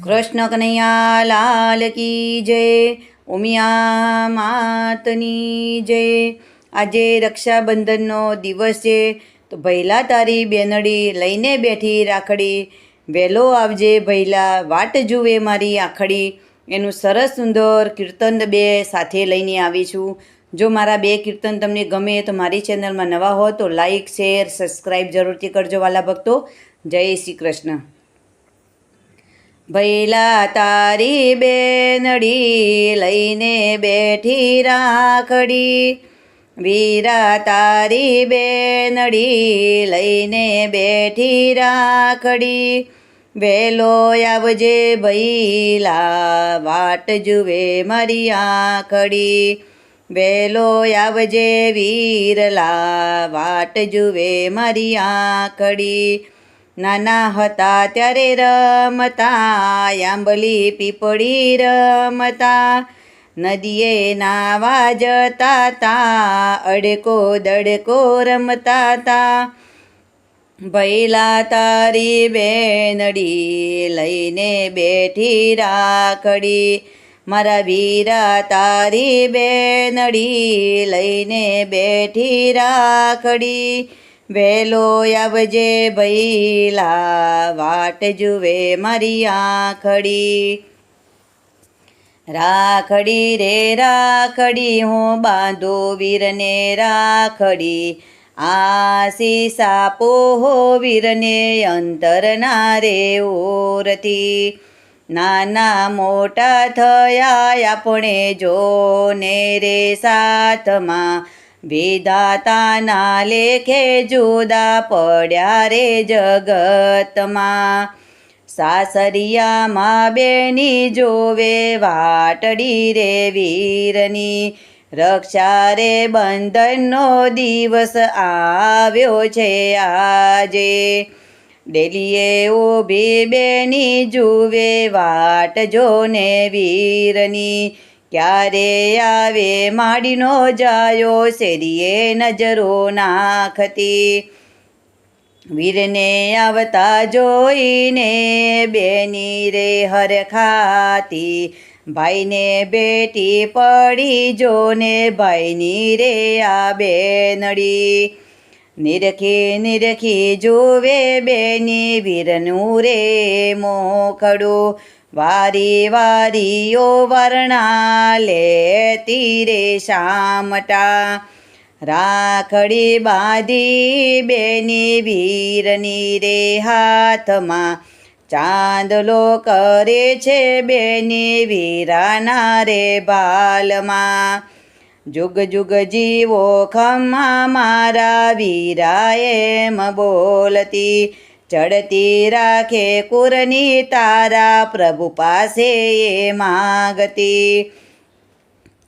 કૃષ્ણ કનૈયા લાલ કી જય, ઉમિયા માતની જય। આજે રક્ષાબંધનનો દિવસ છે, તો ભૈલા તારી બેનડી લઈને બેઠી રાખડી। વહેલો આવજે ભૈલા, વાટ જુએ મારી આખડી। એનું સરસ સુંદર કીર્તન બે સાથે લઈને આવી છું। જો મારા બે કીર્તન તમને ગમે તો મારી ચેનલમાં નવા હો તો લાઈક, શેર, સબસ્ક્રાઈબ જરૂરથી કરજો વાલા ભક્તો। જય શ્રી કૃષ્ણ। ભૈલા તારી બેનડી લઈને બેઠી રાખડી, વીરા તારી બેનડી લઈને બેઠી રાખડી। વહેલો આવજે ભૈલા, વાટ જુએ મારી આખડી। વહેલો આવજે વીરલા, વાટ જુએ મારી આખડી। નાના હતા ત્યારે રમતા, આંબલી પીપળી રમતા, નદીએ નાવા જતા તા, અડકો દડકો રમતા તા। ભૈલા તારી બેનડી લઈને બેઠી રાખડી, મારા વીરા તારી બેનડી લઈને બેઠી રાખડી। વહેલો આવજે ભૈલા, વાટ જુએ મારી આખડી। રાખડી રે રાખડી, હું બાંધું વીરને રાખડી, આશીષ આપો હો વીરને અંતરના રે ઓરથી। નાના મોટા થયા આપણે જોને રે સાથમાં, વિધાતાના લેખે જુદા પડ્યા રે જગતમાં। સાસરિયામાં બેની જોવે વાટડી રે વીરની, રક્ષા રે બંધનનો દિવસ આવ્યો છે આજે। ડેલીએ ઊભી બેની જુએ વાટ જોને વીરની, ક્યારે આવે માડીનો જાયો શેરીએ નજરો નાખતી। વીરને આવતા જોઈને બેની રે હરખાતી, ભાઈને બેટી પડી જોને ભાઈની રે આ બેનડી। નિરખી નિરખી જુએ બેની વીરનું રે મોખડું, વારી વારીઓ વર્ણા લેતી રે શામટા। રાખડી બાંધી બેની વીરની રે હાથમાં, ચાંદલો કરે છે બેની વીરાના રે બાલમાં। જુગ જુગ જીવો ખમ્મા મારા વીરા એમ બોલતી, ચડતી રાખે કુરની તારા પ્રભુ પાસે એ માગતી।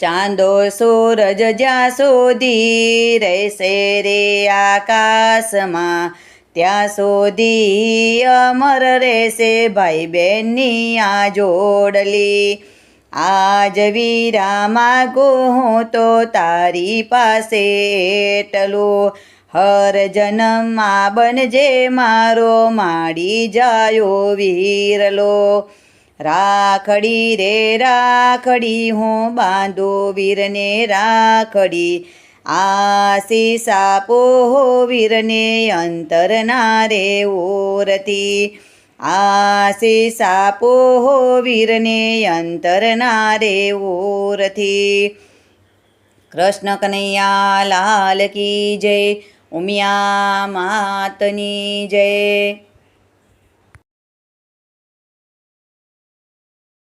ચાંદો સૂરજ જ્યાં સુધી રહેશે રે આકાશમાં, ત્યાં સુધી અમર રહેશે ભાઈ બહેનની આ જોડલી। આજ વીરા માગું હું તો તારી પાસે એટલું, હર જન્મમાં બનજે મારો માડી જાયો વીરલો। રાખડી રે રાખડી, હું બાંધું વીરને રાખડી, આશીષ આપો હો વીરને અંતરના રે ઓરથી। આશીષ આપો હો વીરને અંતરના રે ઓરથી। કૃષ્ણ કનૈયા લાલ કી જય, ઉમિયા માતની જય।